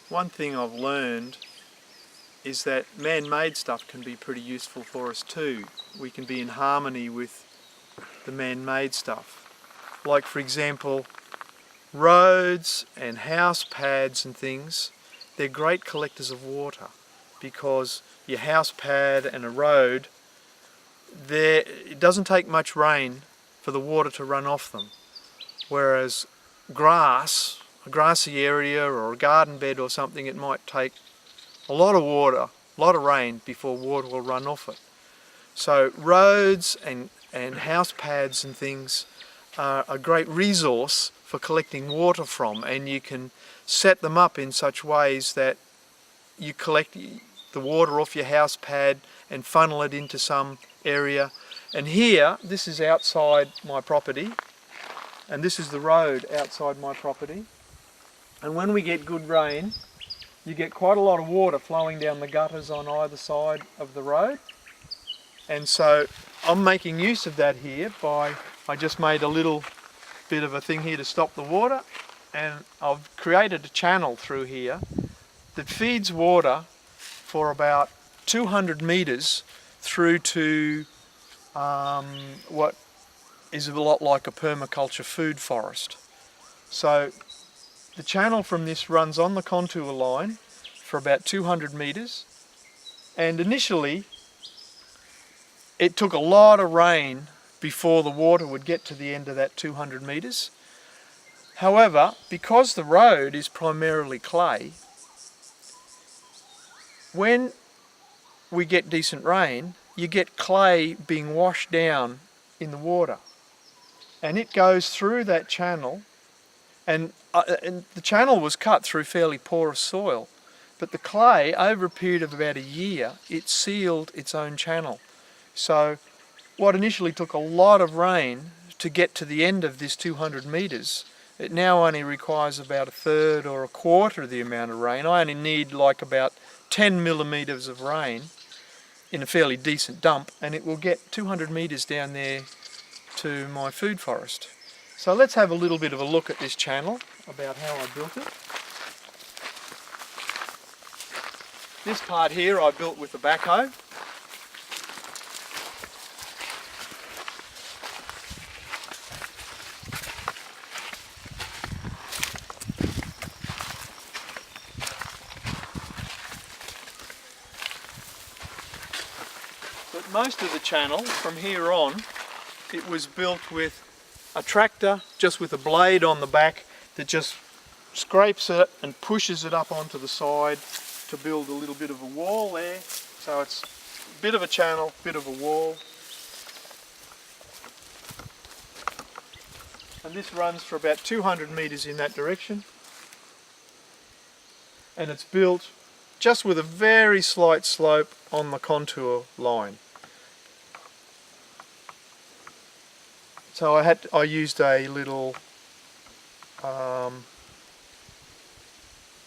one thing I've learned is that man-made stuff can be pretty useful for us too. We can be in harmony with the man-made stuff. Like for example, roads and house pads and things, they're great collectors of water, because your house pad and a road, it doesn't take much rain for the water to run off them. Whereas grass, a grassy area or a garden bed or something, it might take a lot of water, a lot of rain before water will run off it. So roads and house pads and things are a great resource for collecting water from, and you can set them up in such ways that you collect the water off your house pad and funnel it into some area. And here, this is outside my property, and this is the road outside my property. And when we get good rain, you get quite a lot of water flowing down the gutters on either side of the road. And so I'm making use of that here by, I just made a little bit of a thing here to stop the water, and I've created a channel through here that feeds water for about 200 metres through to what is a lot like a permaculture food forest. So the channel from this runs on the contour line for about 200 metres, and initially it took a lot of rain before the water would get to the end of that 200 metres. However, because the road is primarily clay, when we get decent rain, you get clay being washed down in the water, and it goes through that channel, and the channel was cut through fairly porous soil, but the clay, over a period of about a year, it sealed its own channel. So what initially took a lot of rain to get to the end of this 200 metres, it now only requires about a third or a quarter of the amount of rain. I only need like about 10 millimetres of rain in a fairly decent dump, and it will get 200 metres down there to my food forest. So let's have a little bit of a look at this channel, about how I built it. This part here I built with a backhoe. But most of the channel from here on, it was built with a tractor, just with a blade on the back that just scrapes it and pushes it up onto the side to build a little bit of a wall there. So it's a bit of a channel, bit of a wall. And this runs for about 200 metres in that direction. And it's built just with a very slight slope on the contour line. So I used a little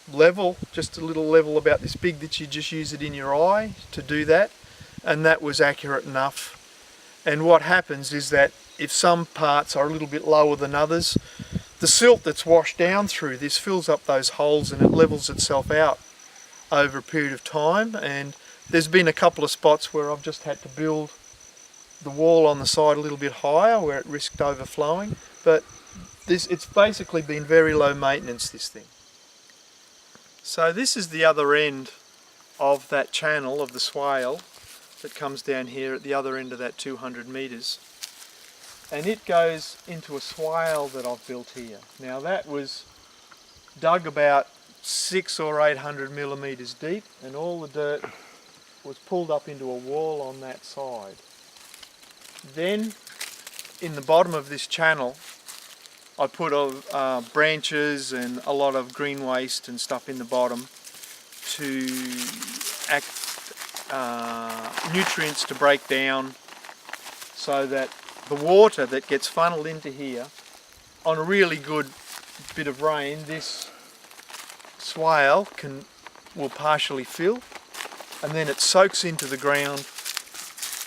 level, just a little level about this big that you just use it in your eye to do that, and that was accurate enough. And what happens is that if some parts are a little bit lower than others, the silt that's washed down through this fills up those holes and it levels itself out over a period of time. And there's been a couple of spots where I've just had to build the wall on the side a little bit higher where it risked overflowing, but it's basically been very low maintenance, this thing. So this is the other end of that channel of the swale that comes down here at the other end of that 200 metres, and it goes into a swale that I've built here. Now that was dug about 600 or 800 millimetres deep, and all the dirt was pulled up into a wall on that side. Then in the bottom of this channel I put branches and a lot of green waste and stuff in the bottom to act nutrients to break down, so that the water that gets funneled into here on a really good bit of rain, this swale will partially fill, and then it soaks into the ground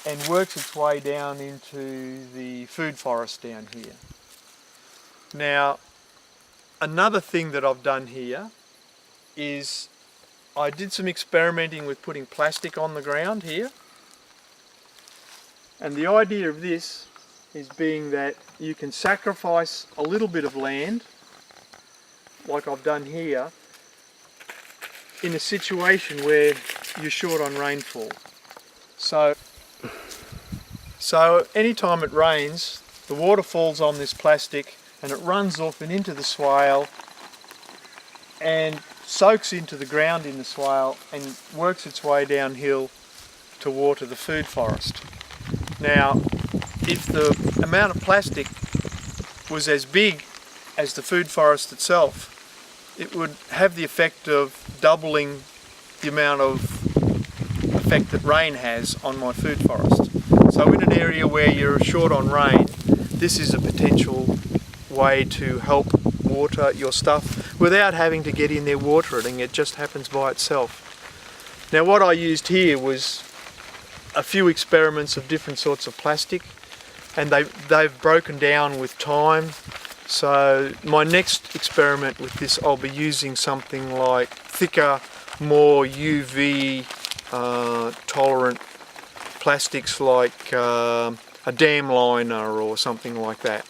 and works its way down into the food forest down here. Now, another thing that I've done here is I did some experimenting with putting plastic on the ground here. And the idea of this is being that you can sacrifice a little bit of land, like I've done here, in a situation where you're short on rainfall. So anytime it rains, the water falls on this plastic and it runs off and into the swale and soaks into the ground in the swale and works its way downhill to water the food forest. Now, if the amount of plastic was as big as the food forest itself, it would have the effect of doubling the amount of effect that rain has on my food forest. So in an area where you're short on rain, this is a potential way to help water your stuff without having to get in there watering. It just happens by itself. Now what I used here was a few experiments of different sorts of plastic, and they've broken down with time. So my next experiment with this, I'll be using something like thicker, more UV tolerant plastics, like a dam liner or something like that.